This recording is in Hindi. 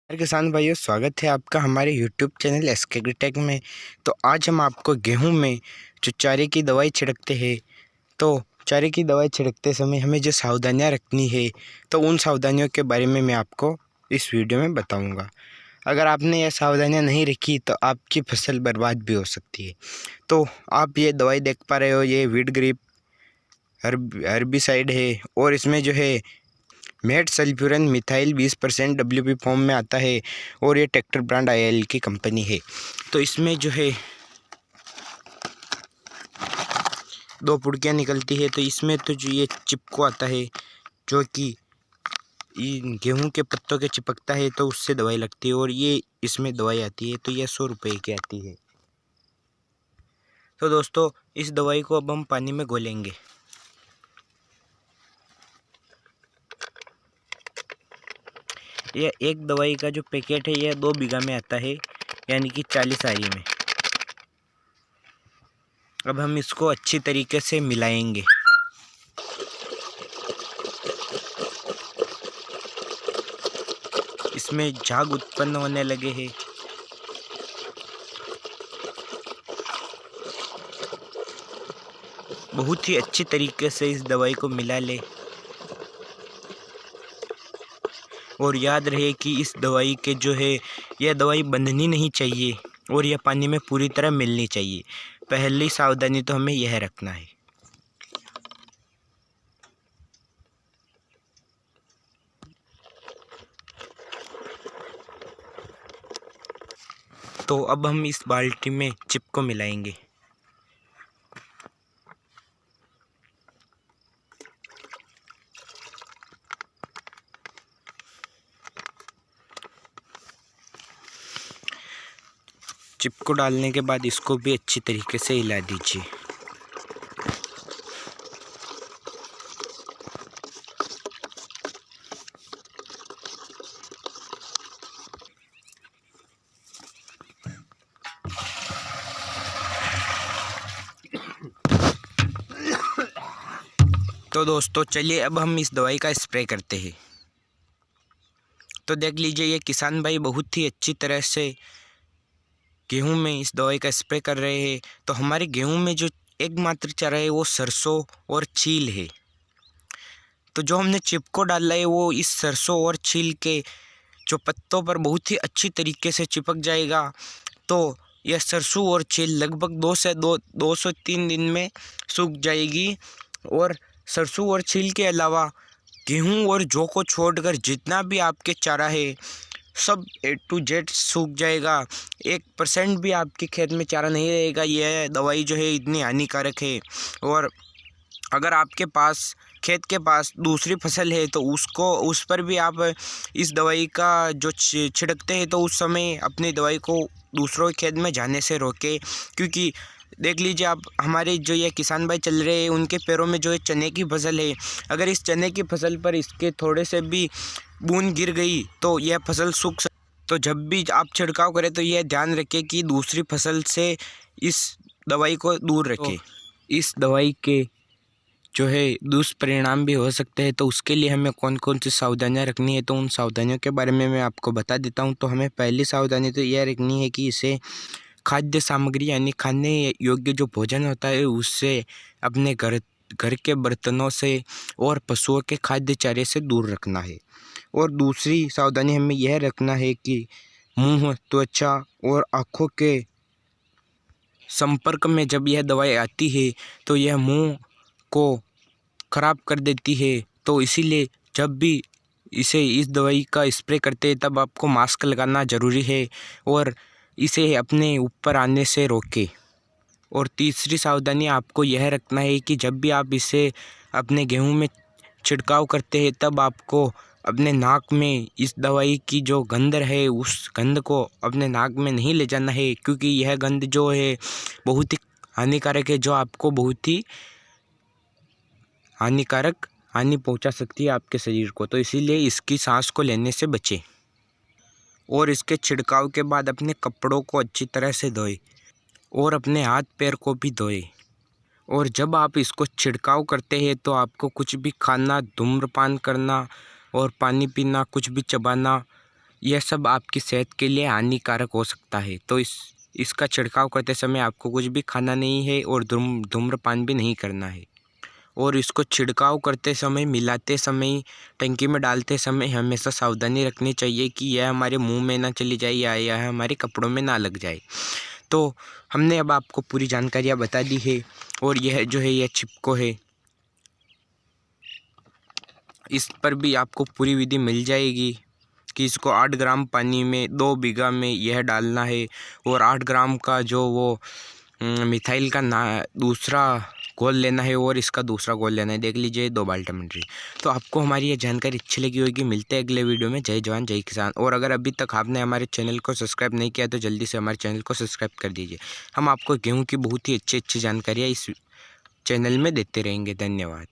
किसान भाइयों, स्वागत है आपका हमारे यूट्यूब चैनल एसके एग्रीटेक में। तो आज हम आपको गेहूं में जो चारे की दवाई छिड़कते हैं, तो चारे की दवाई छिड़कते समय हमें जो सावधानियां रखनी है, तो उन सावधानियों के बारे में मैं आपको इस वीडियो में बताऊंगा। अगर आपने ये सावधानियां नहीं रखी तो आपकी फसल बर्बाद भी हो सकती है। तो आप ये दवाई देख पा रहे हो, ये वीड ग्रिप हर्बिसाइड है और इसमें जो है मेट सल्फ्यूरन मिथाइल 20% WP फॉर्म में आता है और ये ट्रैक्टर ब्रांड IL की कंपनी है। तो इसमें जो है 2 पुड़कियाँ निकलती है। तो इसमें तो जो ये चिपको आता है, जो कि गेहूं के पत्तों के चिपकता है, तो उससे दवाई लगती है और ये इसमें दवाई आती है। तो ये 100 रुपये की आती है। तो दोस्तों, इस दवाई को अब हम पानी में घोलेंगे। यह एक दवाई का जो पैकेट है यह 2 बीघा में आता है, यानी कि 40 आरी में। अब हम इसको अच्छी तरीके से मिलाएंगे। इसमें झाग उत्पन्न होने लगे हैं। बहुत ही अच्छी तरीके से इस दवाई को मिला ले और याद रहे कि इस दवाई के जो है, यह दवाई बंधनी नहीं चाहिए और यह पानी में पूरी तरह मिलनी चाहिए। पहली सावधानी तो हमें यह रखना है। तो अब हम इस बाल्टी में चिप को मिलाएंगे। चिप को डालने के बाद इसको भी अच्छी तरीके से हिला दीजिए। तो दोस्तों, चलिए अब हम इस दवाई का स्प्रे करते हैं। तो देख लीजिए, ये किसान भाई बहुत ही अच्छी तरह से गेहूं में इस दवाई का स्प्रे कर रहे हैं। तो हमारे गेहूं में जो एकमात्र चारा है वो सरसों और छील है। तो जो हमने चिपको डाला है वो इस सरसों और छील के जो पत्तों पर बहुत ही अच्छी तरीके से चिपक जाएगा। तो यह सरसों और छील लगभग 2 से 3 दिन में सूख जाएगी। और सरसों और छील के अलावा गेहूं और जौ को छोड़कर जितना भी आपके चारा है सब A to Z सूख जाएगा। 1% भी आपके खेत में चारा नहीं रहेगा। यह दवाई जो है इतनी हानिकारक है। और अगर आपके पास खेत के पास दूसरी फसल है तो उस पर भी आप इस दवाई का जो छिड़कते हैं तो उस समय अपनी दवाई को दूसरों के खेत में जाने से रोकें। क्योंकि देख लीजिए आप, हमारे जो ये किसान भाई चल रहे हैं उनके पैरों में जो है चने की फसल है। अगर इस चने की फसल पर इसके थोड़े से भी बूंद गिर गई तो यह फसल सूख सकती। तो जब भी आप छिड़काव करें तो यह ध्यान रखें कि दूसरी फसल से इस दवाई को दूर रखें। इस दवाई के जो है दुष्परिणाम भी हो सकते हैं। तो उसके लिए हमें कौन कौन सी सावधानियां रखनी है, तो उन सावधानियों के बारे में मैं आपको बता देता हूं। तो हमें पहली सावधानी तो यह रखनी है कि इसे खाद्य सामग्री यानी खाने योग्य जो भोजन होता है उससे अपने घर के बर्तनों से और पशुओं के खाद्य चारे से दूर रखना है। और दूसरी सावधानी हमें यह रखना है कि मुंह, त्वचा और आँखों के संपर्क में जब यह दवाई आती है तो यह मुंह को ख़राब कर देती है। तो इसीलिए जब भी इस दवाई का स्प्रे करते हैं तब आपको मास्क लगाना ज़रूरी है और इसे अपने ऊपर आने से रोकें। और तीसरी सावधानी आपको यह रखना है कि जब भी आप इसे अपने गेहूं में छिड़काव करते हैं तब आपको अपने नाक में इस दवाई की जो गंध है उस गंध को अपने नाक में नहीं ले जाना है। क्योंकि यह गंध जो है बहुत ही हानिकारक है, जो आपको बहुत ही हानि पहुंचा सकती है आपके शरीर को। तो इसीलिए इसकी सांस को लेने से बचें। और इसके छिड़काव के बाद अपने कपड़ों को अच्छी तरह से धोएं और अपने हाथ पैर को भी धोएं। और जब आप इसको छिड़काव करते हैं तो आपको कुछ भी खाना, धूम्रपान करना और पानी पीना, कुछ भी चबाना यह सब आपकी सेहत के लिए हानिकारक हो सकता है। तो इसका छिड़काव करते समय आपको कुछ भी खाना नहीं है और धूम्रपान भी नहीं करना है। और इसको छिड़काव करते समय, मिलाते समय, टंकी में डालते समय हमेशा सावधानी रखनी चाहिए कि यह हमारे मुंह में ना चली जाए या यह हमारे कपड़ों में ना लग जाए। तो हमने अब आपको पूरी जानकारियाँ बता दी है। और यह जो है यह छिपको है, इस पर भी आपको पूरी विधि मिल जाएगी कि इसको 8 ग्राम पानी में 2 बीघा में यह डालना है। और 8 ग्राम का जो वो मिथाइल का दूसरा घोल लेना है और इसका दूसरा घोल लेना है। देख लीजिए 2 बाल्टी मिल रही। तो आपको हमारी ये जानकारी अच्छी लगी होगी। मिलते हैं अगले वीडियो में। जय जवान जय किसान। और अगर अभी तक आपने हमारे चैनल को सब्सक्राइब नहीं किया तो जल्दी से हमारे चैनल को सब्सक्राइब कर दीजिए। हम आपको गेहूँ की बहुत ही अच्छी जानकारियाँ इस चैनल में देते रहेंगे। धन्यवाद।